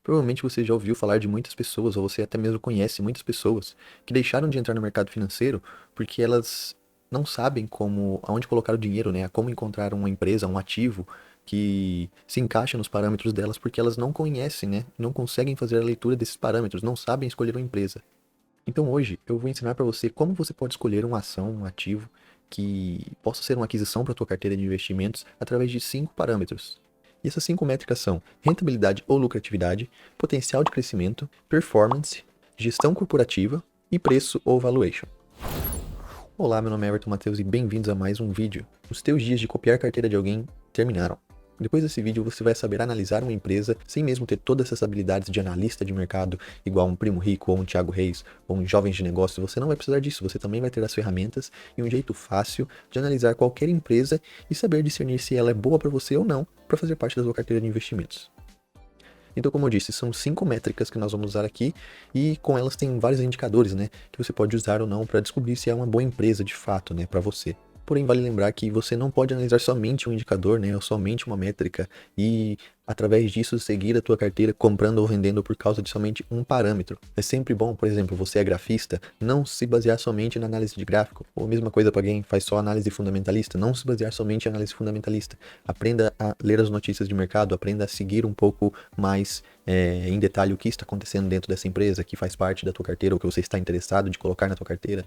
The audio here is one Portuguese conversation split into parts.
Provavelmente você já ouviu falar de muitas pessoas, ou você até mesmo conhece muitas pessoas que deixaram de entrar no mercado financeiro porque elas não sabem aonde colocar o dinheiro, né? Como encontrar uma empresa, um ativo que se encaixa nos parâmetros delas, porque elas não conhecem, né? Não conseguem fazer a leitura desses parâmetros, não sabem escolher uma empresa. Então hoje eu vou ensinar para você como você pode escolher uma ação, um ativo que possa ser uma aquisição para a tua carteira de investimentos através de 5 parâmetros. E essas 5 métricas são rentabilidade ou lucratividade, potencial de crescimento, performance, gestão corporativa e preço ou valuation. Olá, meu nome é Everton Matheus e bem-vindos a mais um vídeo. Os teus dias de copiar a carteira de alguém terminaram. Depois desse vídeo você vai saber analisar uma empresa sem mesmo ter todas essas habilidades de analista de mercado, igual um Primo Rico ou um Thiago Reis ou um Jovens de Negócio. Você não vai precisar disso, você também vai ter as ferramentas e um jeito fácil de analisar qualquer empresa e saber discernir se ela é boa para você ou não para fazer parte da sua carteira de investimentos. Então, como eu disse, são 5 métricas que nós vamos usar aqui e com elas tem vários indicadores, né, que você pode usar ou não para descobrir se é uma boa empresa de fato, né, para você. Porém, vale lembrar que você não pode analisar somente um indicador, né, ou somente uma métrica e através disso seguir a tua carteira comprando ou vendendo por causa de somente um parâmetro. É sempre bom, por exemplo, você é grafista, não se basear somente na análise de gráfico, ou a mesma coisa para quem faz só análise fundamentalista, não se basear somente em análise fundamentalista. Aprenda a ler as notícias de mercado, aprenda a seguir um pouco mais em detalhe o que está acontecendo dentro dessa empresa que faz parte da tua carteira ou que você está interessado de colocar na tua carteira.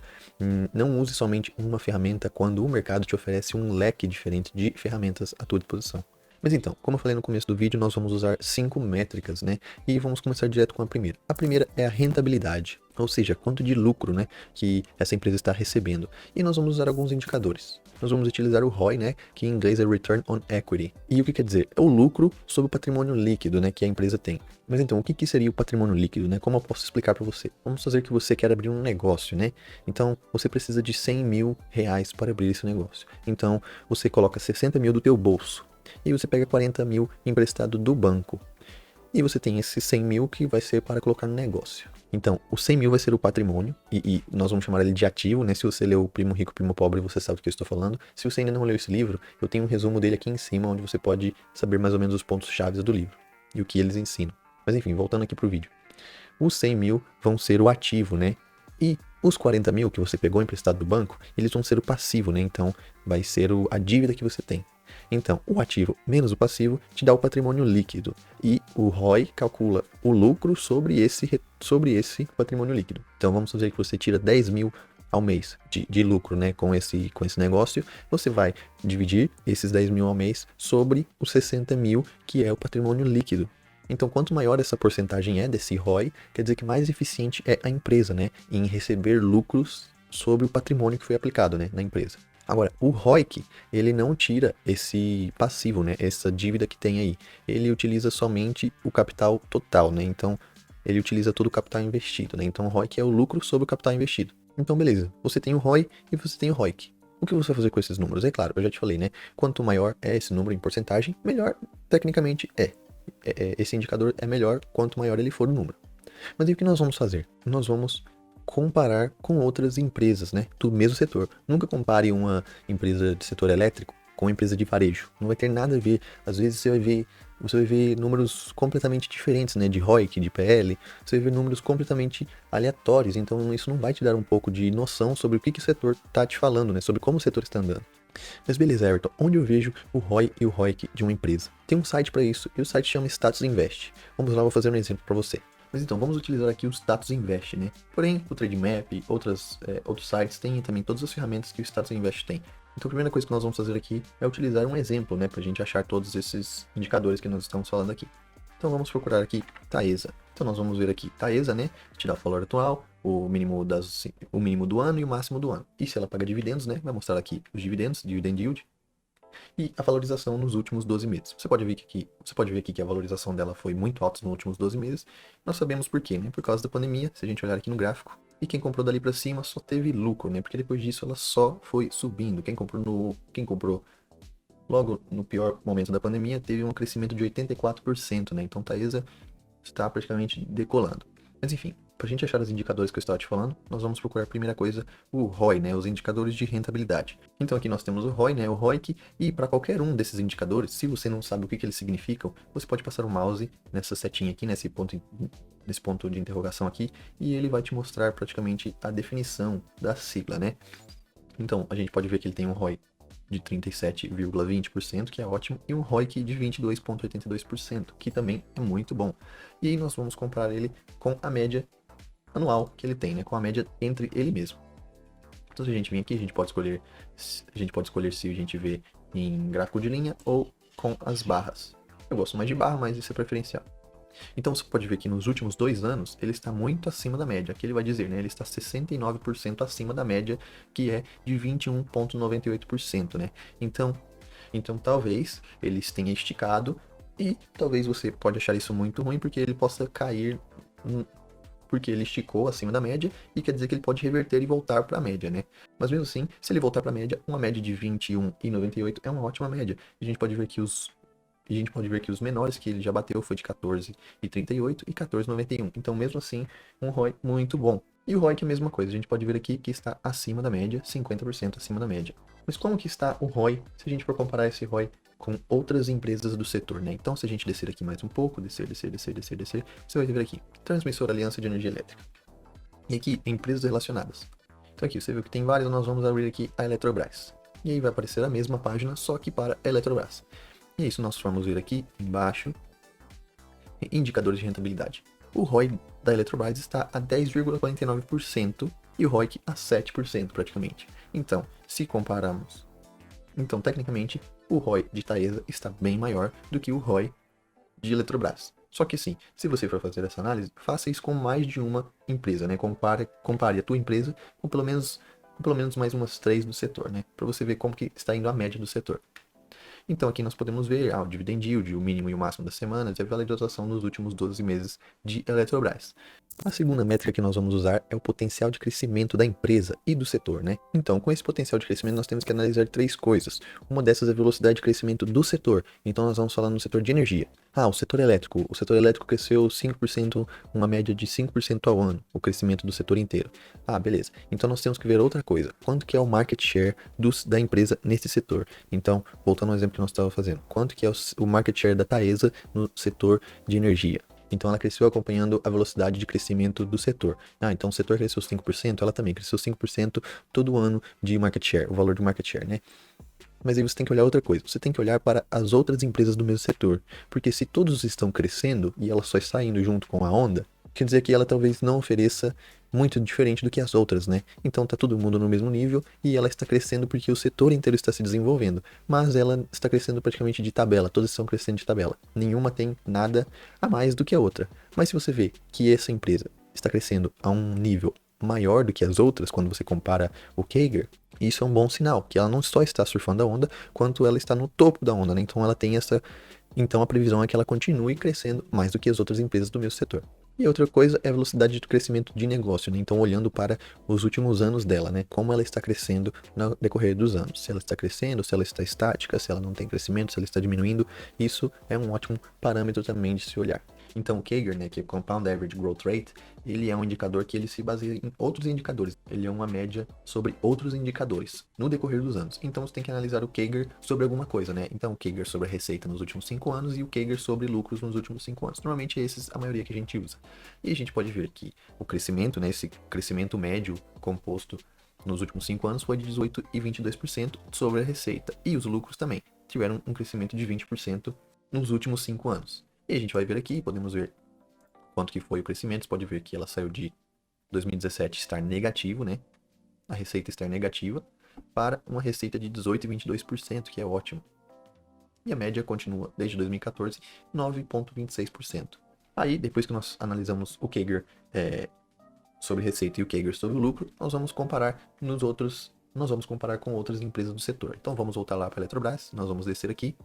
Não use somente uma ferramenta quando o mercado te oferece um leque diferente de ferramentas à tua disposição. Mas então, como eu falei no começo do vídeo, nós vamos usar 5 métricas, né? E vamos começar direto com a primeira. A primeira é a rentabilidade, ou seja, quanto de lucro, né, que essa empresa está recebendo. E nós vamos usar alguns indicadores. Nós vamos utilizar o ROI, né, que em inglês é Return on Equity. E o que quer dizer? É o lucro sobre o patrimônio líquido, né, que a empresa tem. Mas então, o que seria o patrimônio líquido, né? Como eu posso explicar para você? Vamos fazer que você quer abrir um negócio, né? Então, você precisa de 100 mil reais para abrir esse negócio. Então, você coloca 60 mil do teu bolso. E você pega 40 mil emprestado do banco. E você tem esses 100 mil que vai ser para colocar no negócio. Então, o 100 mil vai ser o patrimônio, e nós vamos chamar ele de ativo, né? Se você leu o Primo Rico, Primo Pobre, você sabe do que eu estou falando. Se você ainda não leu esse livro, eu tenho um resumo dele aqui em cima, onde você pode saber mais ou menos os pontos-chave do livro e o que eles ensinam. Mas enfim, voltando aqui pro vídeo. Os 100 mil vão ser o ativo, né? E os 40 mil que você pegou emprestado do banco, eles vão ser o passivo, né? Então, vai ser a dívida que você tem. Então, o ativo menos o passivo te dá o patrimônio líquido. E o ROI calcula o lucro sobre esse patrimônio líquido. Então, vamos dizer que você tira 10 mil ao mês de lucro, né, com esse negócio. Você vai dividir esses 10 mil ao mês sobre os 60 mil, que é o patrimônio líquido. Então, quanto maior essa porcentagem é desse ROI, quer dizer que mais eficiente é a empresa, né, em receber lucros sobre o patrimônio que foi aplicado, né, na empresa. Agora, o ROIC, ele não tira esse passivo, né, essa dívida que tem aí. Ele utiliza somente o capital total, né, então ele utiliza todo o capital investido, né, então o ROIC é o lucro sobre o capital investido. Então, beleza, você tem o ROI e você tem o ROIC. O que você vai fazer com esses números? É claro, eu já te falei, né, quanto maior é esse número em porcentagem, melhor tecnicamente é. Esse indicador é melhor quanto maior ele for o número. Mas e o que nós vamos fazer? Nós vamos comparar com outras empresas, né, do mesmo setor. Nunca compare uma empresa de setor elétrico com uma empresa de varejo. Não vai ter nada a ver. Às vezes você vai ver números completamente diferentes, né, de ROIC, de PL. Você vai ver números completamente aleatórios. Então isso não vai te dar um pouco de noção sobre o que o setor está te falando, né, sobre como o setor está andando. Mas beleza, Everton, onde eu vejo o ROI e o ROIC de uma empresa? Tem um site para isso e o site chama Status Invest. Vamos lá, vou fazer um exemplo para você. Mas então, vamos utilizar aqui o Status Invest, né? Porém, o Trademap, outros sites têm também todas as ferramentas que o Status Invest tem. Então, a primeira coisa que nós vamos fazer aqui é utilizar um exemplo, né? Para a gente achar todos esses indicadores que nós estamos falando aqui. Então, vamos procurar aqui Taesa. Então, nós vamos ver aqui Taesa, né? Te dá o valor atual, o mínimo do ano e o máximo do ano. E se ela paga dividendos, né? Vai mostrar aqui os dividendos, dividend yield, e a valorização nos últimos 12 meses. Você pode ver aqui que a valorização dela foi muito alta nos últimos 12 meses. Nós sabemos por quê, né? Por causa da pandemia, se a gente olhar aqui no gráfico. E quem comprou dali para cima só teve lucro, né? Porque depois disso ela só foi subindo. Quem comprou logo no pior momento da pandemia teve um crescimento de 84%, né? Então Taesa está praticamente decolando. Mas enfim, Para a gente achar os indicadores que eu estava te falando, nós vamos procurar a primeira coisa o ROI, né, os indicadores de rentabilidade. Então aqui nós temos o ROI, né, o ROIC, e para qualquer um desses indicadores, se você não sabe o que eles significam, você pode passar o mouse nessa setinha aqui, nesse ponto de interrogação aqui, e ele vai te mostrar praticamente a definição da sigla, né? Então a gente pode ver que ele tem um ROI de 37,20%, que é ótimo, e um ROIC de 22,82%, que também é muito bom. E aí nós vamos comparar ele com a média anual que ele tem, né, com a média entre ele mesmo. Então se a gente vir aqui, a gente pode escolher se a gente vê em gráfico de linha ou com as barras. Eu gosto mais de barra, mas isso é preferencial. Então você pode ver que nos últimos 2 anos ele está muito acima da média. Aqui ele vai dizer, né? Ele está 69% acima da média, que é de 21,98%, né? Então talvez eles tenham esticado e talvez você pode achar isso muito ruim porque ele possa cair porque ele esticou acima da média e quer dizer que ele pode reverter e voltar para a média, né? Mas mesmo assim, se ele voltar para a média, uma média de 21,98 é uma ótima média. A gente pode ver que os menores que ele já bateu foi de 14,38 e 14,91. Então, mesmo assim, um ROI muito bom. E o ROI que é a mesma coisa. A gente pode ver aqui que está acima da média, 50% acima da média. Mas como que está o ROI se a gente for comparar esse ROI com outras empresas do setor, né? Então, se a gente descer aqui mais um pouco, descer, você vai ver aqui, Transmissora Aliança de Energia Elétrica. E aqui, empresas relacionadas. Então aqui, você viu que tem vários, nós vamos abrir aqui a Eletrobras. E aí vai aparecer a mesma página, só que para a Eletrobras. E é isso, nós vamos ver aqui embaixo, indicadores de rentabilidade. O ROI da Eletrobras está a 10,49% e o ROIC a 7% praticamente. Então, se compararmos, tecnicamente, o ROI de Taesa está bem maior do que o ROI de Eletrobras. Só que sim, se você for fazer essa análise, faça isso com mais de uma empresa, né? Compare a tua empresa com pelo menos mais umas 3 do setor, né? Para você ver como que está indo a média do setor. Então aqui nós podemos ver o dividend yield, o mínimo e o máximo das semanas e a valorização nos últimos 12 meses de Eletrobras. A segunda métrica que nós vamos usar é o potencial de crescimento da empresa e do setor, né? Então, com esse potencial de crescimento, nós temos que analisar 3 coisas. Uma dessas é a velocidade de crescimento do setor. Então, nós vamos falar no setor de energia. O setor elétrico. O setor elétrico cresceu 5%, uma média de 5% ao ano, o crescimento do setor inteiro. Beleza. Então, nós temos que ver outra coisa. Quanto que é o market share da empresa nesse setor? Então, voltando ao exemplo que nós estávamos fazendo. Quanto que é o market share da Taesa no setor de energia? Então ela cresceu acompanhando a velocidade de crescimento do setor. Então o setor cresceu 5%, ela também cresceu 5% todo ano de market share, o valor de market share, né? Mas aí você tem que olhar outra coisa, você tem que olhar para as outras empresas do mesmo setor. Porque se todos estão crescendo e ela só está indo junto com a onda, quer dizer que ela talvez não ofereça muito diferente do que as outras, né? Então tá todo mundo no mesmo nível e ela está crescendo porque o setor inteiro está se desenvolvendo. Mas ela está crescendo praticamente de tabela, todas estão crescendo de tabela. Nenhuma tem nada a mais do que a outra. Mas se você vê que essa empresa está crescendo a um nível maior do que as outras, quando você compara o CAGR, isso é um bom sinal, que ela não só está surfando a onda, quanto ela está no topo da onda, né? Então ela tem Então a previsão é que ela continue crescendo mais do que as outras empresas do mesmo setor. E outra coisa é a velocidade de crescimento de negócio, né? Então, olhando para os últimos anos dela, né? Como ela está crescendo no decorrer dos anos. Se ela está crescendo, se ela está estática, se ela não tem crescimento, se ela está diminuindo. Isso é um ótimo parâmetro também de se olhar. Então, o CAGR, né, que é Compound Average Growth Rate, ele é um indicador que ele se baseia em outros indicadores. Ele é uma média sobre outros indicadores no decorrer dos anos. Então, você tem que analisar o CAGR sobre alguma coisa, né? Então, o CAGR sobre a receita nos últimos 5 anos e o CAGR sobre lucros nos últimos 5 anos. Normalmente, esses a maioria que a gente usa. E a gente pode ver que o crescimento, né, esse crescimento médio composto nos últimos 5 anos foi de 18% e 22% sobre a receita. E os lucros também tiveram um crescimento de 20% nos últimos 5 anos. E a gente vai ver aqui, podemos ver quanto que foi o crescimento. Você pode ver que ela saiu de 2017 estar negativo, né? A receita estar negativa, para uma receita de 18% e 22%, que é ótimo. E a média continua, desde 2014, 9,26%. Aí, depois que nós analisamos o CAGR sobre receita e o CAGR sobre o lucro, nós vamos comparar com outras empresas do setor. Então, vamos voltar lá para a Eletrobras, nós vamos descer aqui,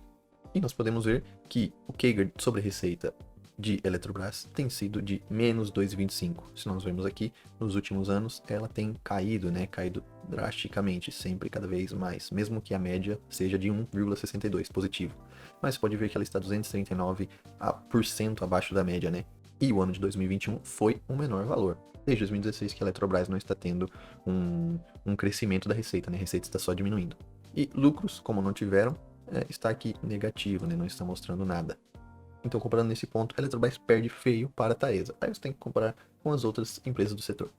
e nós podemos ver que o CAGR sobre receita de Eletrobras tem sido de menos 2,25. Se nós vemos aqui, nos últimos anos, ela tem caído, né? Caído drasticamente, sempre cada vez mais, mesmo que a média seja de 1,62 positivo. Mas pode ver que ela está 239% abaixo da média, né? E o ano de 2021 foi o menor valor. Desde 2016 que a Eletrobras não está tendo um crescimento da receita, né? A receita está só diminuindo. E lucros, como não tiveram, está aqui negativo, né? Não está mostrando nada. Então, comparando nesse ponto, a Eletrobras perde feio para a Taesa. Aí você tem que comparar com as outras empresas do setor.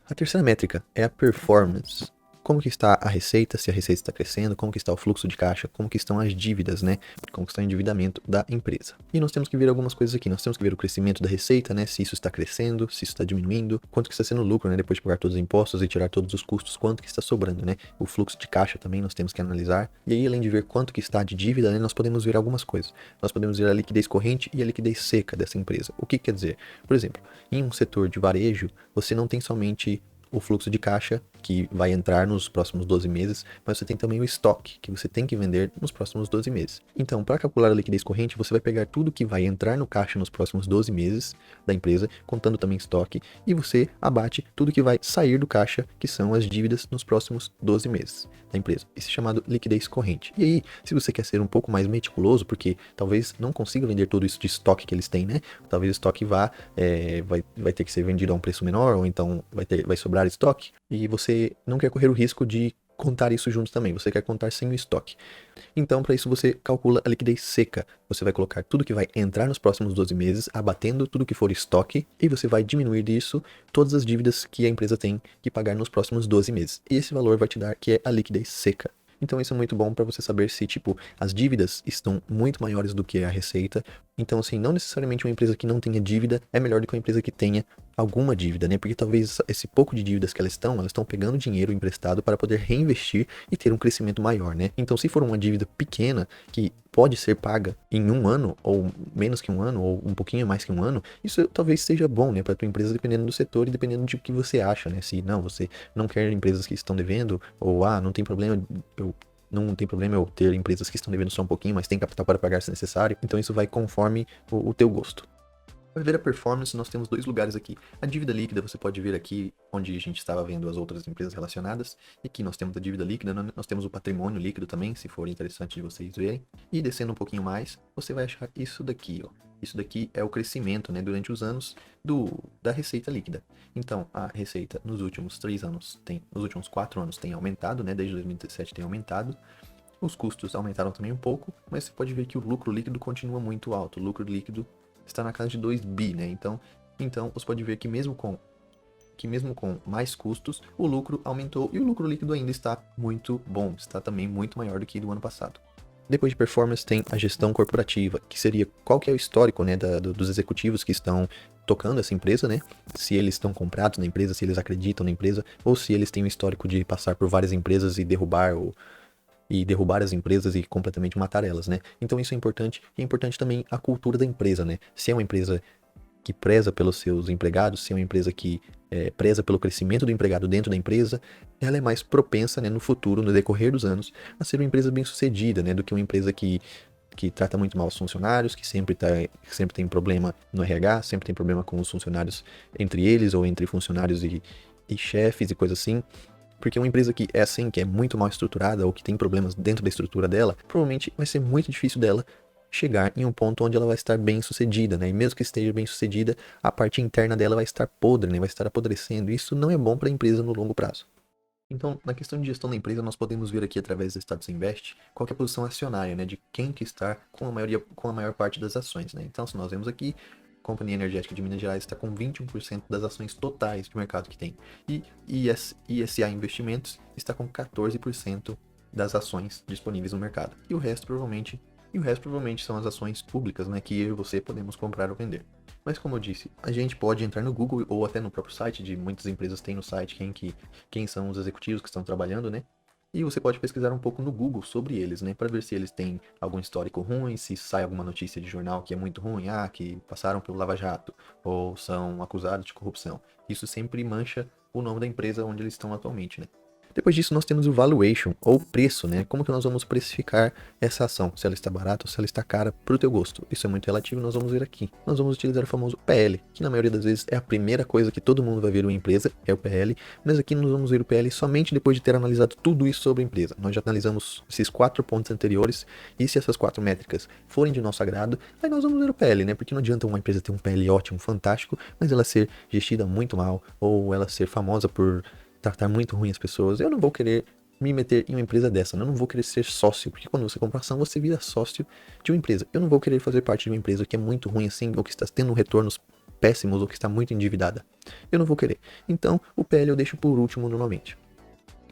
A terceira métrica é a performance. Como que está a receita, se a receita está crescendo, como que está o fluxo de caixa, como que estão as dívidas, né? Como que está o endividamento da empresa. E nós temos que ver algumas coisas aqui. Nós temos que ver o crescimento da receita, né? Se isso está crescendo, se isso está diminuindo, quanto que está sendo o lucro, né? Depois de pagar todos os impostos e tirar todos os custos, quanto que está sobrando, né? O fluxo de caixa também nós temos que analisar. E aí, além de ver quanto que está de dívida, né? Nós podemos ver algumas coisas. Nós podemos ver a liquidez corrente e a liquidez seca dessa empresa. O que quer dizer? Por exemplo, em um setor de varejo, você não tem somente o fluxo de caixa que vai entrar nos próximos 12 meses, mas você tem também o estoque que você tem que vender nos próximos 12 meses. Então, para calcular a liquidez corrente, você vai pegar tudo que vai entrar no caixa nos próximos 12 meses da empresa, contando também estoque, e você abate tudo que vai sair do caixa, que são as dívidas nos próximos 12 meses da empresa. Isso é chamado liquidez corrente. E aí, se você quer ser um pouco mais meticuloso, porque talvez não consiga vender tudo isso de estoque que eles têm, né? Talvez o estoque vai ter que ser vendido a um preço menor, ou então vai sobrar estoque, e você não quer correr o risco de contar isso junto também, você quer contar sem o estoque. Então, para isso, você calcula a liquidez seca. Você vai colocar tudo que vai entrar nos próximos 12 meses, abatendo tudo que for estoque, e você vai diminuir disso todas as dívidas que a empresa tem que pagar nos próximos 12 meses. E esse valor vai te dar que é a liquidez seca. Então isso é muito bom para você saber se, tipo, as dívidas estão muito maiores do que a receita. Então, assim, não necessariamente uma empresa que não tenha dívida é melhor do que uma empresa que tenha alguma dívida, né? Porque talvez esse pouco de dívidas que elas estão pegando dinheiro emprestado para poder reinvestir e ter um crescimento maior, né? Então, se for uma dívida pequena que pode ser paga em um ano, ou menos que um ano, ou um pouquinho mais que um ano, isso talvez seja bom, né, para tua empresa, dependendo do setor e dependendo de o que você acha, né? Se não, você não quer empresas que estão devendo, ou não tem problema, não tem problema eu ter empresas que estão devendo só um pouquinho, mas tem capital para pagar se necessário. Então isso vai conforme o teu gosto. Para ver a performance, nós temos dois lugares aqui. A dívida líquida, você pode ver aqui onde a gente estava vendo as outras empresas relacionadas. E aqui nós temos a dívida líquida, nós temos o patrimônio líquido também, se for interessante de vocês verem. E descendo um pouquinho mais, você vai achar isso daqui, ó. Isso daqui é o crescimento, né, durante os anos da receita líquida. Então, a receita nos últimos 4 anos tem aumentado, né, desde 2017 tem aumentado. Os custos aumentaram também um pouco, mas você pode ver que o lucro líquido continua muito alto. O lucro líquido está na casa de 2 bi, né? Então você pode ver que mesmo com mais custos, o lucro aumentou e o lucro líquido ainda está muito bom, está também muito maior do que do ano passado. Depois de performance tem a gestão corporativa, que seria qual que é o histórico, né, dos executivos que estão tocando essa empresa, né? Se eles estão comprados na empresa, se eles acreditam na empresa, ou se eles têm um histórico de passar por várias empresas e derrubar as empresas e completamente matar elas, né? Então isso é importante. E é importante também a cultura da empresa, né? Se é uma empresa que preza pelos seus empregados, se é uma empresa que preza pelo crescimento do empregado dentro da empresa, ela é mais propensa, né, no futuro, no decorrer dos anos, a ser uma empresa bem-sucedida, né? Do que uma empresa que trata muito mal os funcionários, que sempre tem problema no RH, sempre tem problema com os funcionários entre eles, ou entre funcionários e chefes e coisas assim. Porque uma empresa que é assim, que é muito mal estruturada ou que tem problemas dentro da estrutura dela, provavelmente vai ser muito difícil dela chegar em um ponto onde ela vai estar bem sucedida, né? E mesmo que esteja bem sucedida, a parte interna dela vai estar podre, né? Vai estar apodrecendo. Isso não é bom para a empresa no longo prazo. Então, na questão de gestão da empresa, nós podemos ver aqui através do status invest qual que é a posição acionária, né? De quem que está com a maior parte das ações, né? Então, se nós vemos aqui, a Companhia Energética de Minas Gerais está com 21% das ações totais de mercado que tem. E ISA Investimentos está com 14% das ações disponíveis no mercado. E o resto provavelmente são as ações públicas, né, que eu e você podemos comprar ou vender. Mas como eu disse, a gente pode entrar no Google ou até no próprio site, de muitas empresas tem no site quem são os executivos que estão trabalhando, né? E você pode pesquisar um pouco no Google sobre eles, né? Para ver se eles têm algum histórico ruim, se sai alguma notícia de jornal que é muito ruim, que passaram pelo Lava Jato, ou são acusados de corrupção. Isso sempre mancha o nome da empresa onde eles estão atualmente, né? Depois disso, nós temos o valuation, ou preço, né? Como que nós vamos precificar essa ação? Se ela está barata ou se ela está cara para o teu gosto. Isso é muito relativo, nós vamos ver aqui. Nós vamos utilizar o famoso PL, que na maioria das vezes é a primeira coisa que todo mundo vai ver uma empresa, é o PL, mas aqui nós vamos ver o PL somente depois de ter analisado tudo isso sobre a empresa. Nós já analisamos esses 4 pontos anteriores, e se essas 4 métricas forem de nosso agrado, aí nós vamos ver o PL, né? Porque não adianta uma empresa ter um PL ótimo, fantástico, mas ela ser gestida muito mal, ou ela ser famosa por tratar muito ruim as pessoas. Eu não vou querer me meter em uma empresa dessa, né? Eu não vou querer ser sócio, porque quando você compra ação, você vira sócio de uma empresa. Eu não vou querer fazer parte de uma empresa que é muito ruim assim, ou que está tendo retornos péssimos, ou que está muito endividada. Eu não vou querer. Então, o PL eu deixo por último normalmente.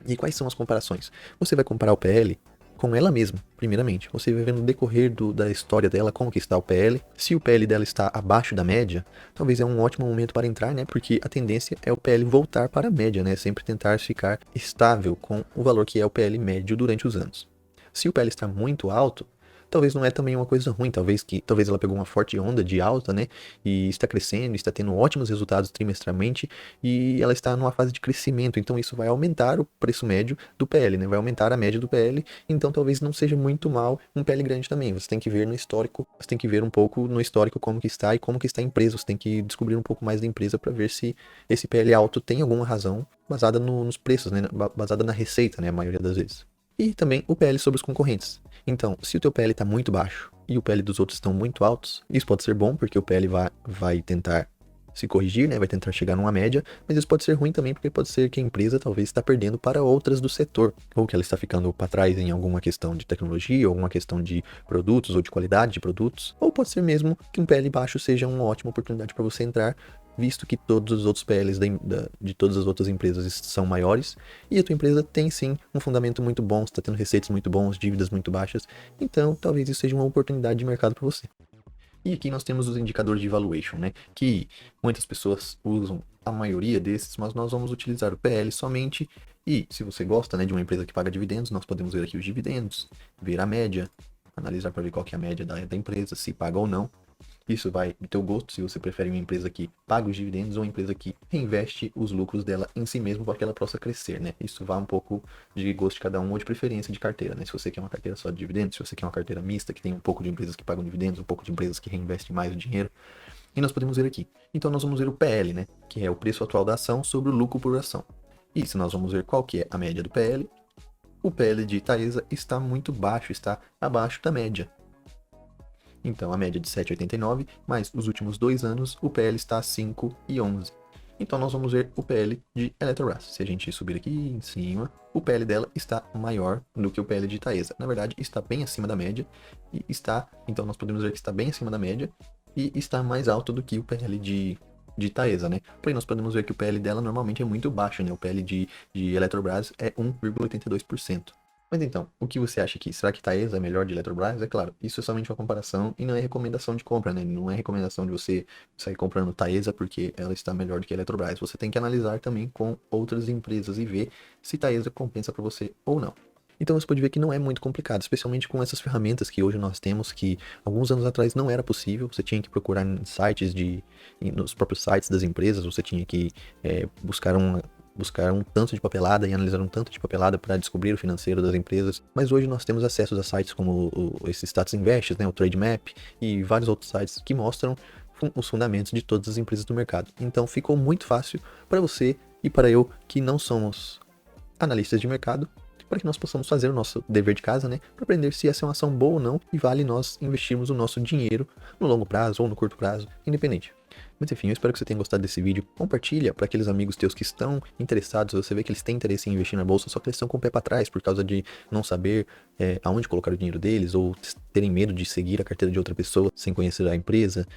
E quais são as comparações? Você vai comparar o PL com ela mesma, primeiramente. Você vai ver no decorrer da história dela como que está o PL. Se o PL dela está abaixo da média, talvez é um ótimo momento para entrar, né? Porque a tendência é o PL voltar para a média, né? Sempre tentar ficar estável com o valor que é o PL médio durante os anos. Se o PL está muito alto, talvez não é também uma coisa ruim, talvez ela pegou uma forte onda de alta, né? E está crescendo, está tendo ótimos resultados trimestralmente e ela está numa fase de crescimento, então isso vai aumentar o preço médio do PL, né? Vai aumentar a média do PL, então talvez não seja muito mal um PL grande também. Você tem que ver no histórico, você tem que ver um pouco no histórico como que está e como que está a empresa, você tem que descobrir um pouco mais da empresa para ver se esse PL alto tem alguma razão baseada nos preços, né? Baseada na receita, né? A maioria das vezes. E também o PL sobre os concorrentes. Então, se o teu PL está muito baixo e o PL dos outros estão muito altos, isso pode ser bom, porque o PL vai tentar se corrigir, né? Vai tentar chegar numa média, mas isso pode ser ruim também, porque pode ser que a empresa talvez está perdendo para outras do setor, ou que ela está ficando para trás em alguma questão de tecnologia, ou alguma questão de produtos, ou de qualidade de produtos, ou pode ser mesmo que um PL baixo seja uma ótima oportunidade para você entrar, visto que todos os outros PLs de todas as outras empresas são maiores, e a tua empresa tem sim um fundamento muito bom, está tendo receitas muito bons, dívidas muito baixas, então talvez isso seja uma oportunidade de mercado para você. E aqui nós temos os indicadores de valuation, né, que muitas pessoas usam a maioria desses, mas nós vamos utilizar o PL somente, e se você gosta, né, de uma empresa que paga dividendos, nós podemos ver aqui os dividendos, ver a média, analisar para ver qual que é a média da empresa, se paga ou não. Isso vai do teu gosto, se você prefere uma empresa que paga os dividendos ou uma empresa que reinveste os lucros dela em si mesmo para que ela possa crescer, né? Isso vai um pouco de gosto de cada um ou de preferência de carteira, né? Se você quer uma carteira só de dividendos, se você quer uma carteira mista, que tem um pouco de empresas que pagam dividendos, um pouco de empresas que reinvestem mais o dinheiro. E nós podemos ver aqui. Então nós vamos ver o PL, né? Que é o preço atual da ação sobre o lucro por ação. E se nós vamos ver qual que é a média do PL, o PL de Taesa está muito baixo, está abaixo da média. Então, a média de 7,89, mas os últimos 2 anos o PL está a 5,11. Então, nós vamos ver o PL de Eletrobras. Se a gente subir aqui em cima, o PL dela está maior do que o PL de Taesa. Na verdade, está bem acima da média e então nós podemos ver que está bem acima da média e está mais alto do que o PL de Taesa, né? Porém, nós podemos ver que o PL dela normalmente é muito baixo, né? O PL de Eletrobras é 1,82%. Mas então, o que você acha aqui? Será que Taesa é melhor de Eletrobras? É claro, isso é somente uma comparação e não é recomendação de compra, né? Não é recomendação de você sair comprando Taesa porque ela está melhor do que a Eletrobras. Você tem que analisar também com outras empresas e ver se Taesa compensa para você ou não. Então você pode ver que não é muito complicado, especialmente com essas ferramentas que hoje nós temos, que alguns anos atrás não era possível. Você tinha que procurar em sites nos próprios sites das empresas, você tinha que buscar um tanto de papelada e analisar um tanto de papelada para descobrir o financeiro das empresas. Mas hoje nós temos acesso a sites como esse Status Invest, né, o Trademap e vários outros sites que mostram os fundamentos de todas as empresas do mercado. Então ficou muito fácil para você e para eu, que não somos analistas de mercado, para que nós possamos fazer o nosso dever de casa, né, para aprender se essa é uma ação boa ou não e vale nós investirmos o nosso dinheiro no longo prazo ou no curto prazo, independente. Mas enfim, eu espero que você tenha gostado desse vídeo. Compartilha para aqueles amigos teus que estão interessados. Você vê que eles têm interesse em investir na bolsa, só que eles estão com o pé para trás por causa de não saber aonde colocar o dinheiro deles ou terem medo de seguir a carteira de outra pessoa sem conhecer a empresa.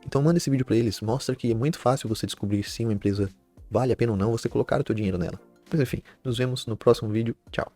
Então manda esse vídeo para eles, mostra que é muito fácil você descobrir se uma empresa vale a pena ou não você colocar o teu dinheiro nela. Mas enfim, nos vemos no próximo vídeo. Tchau!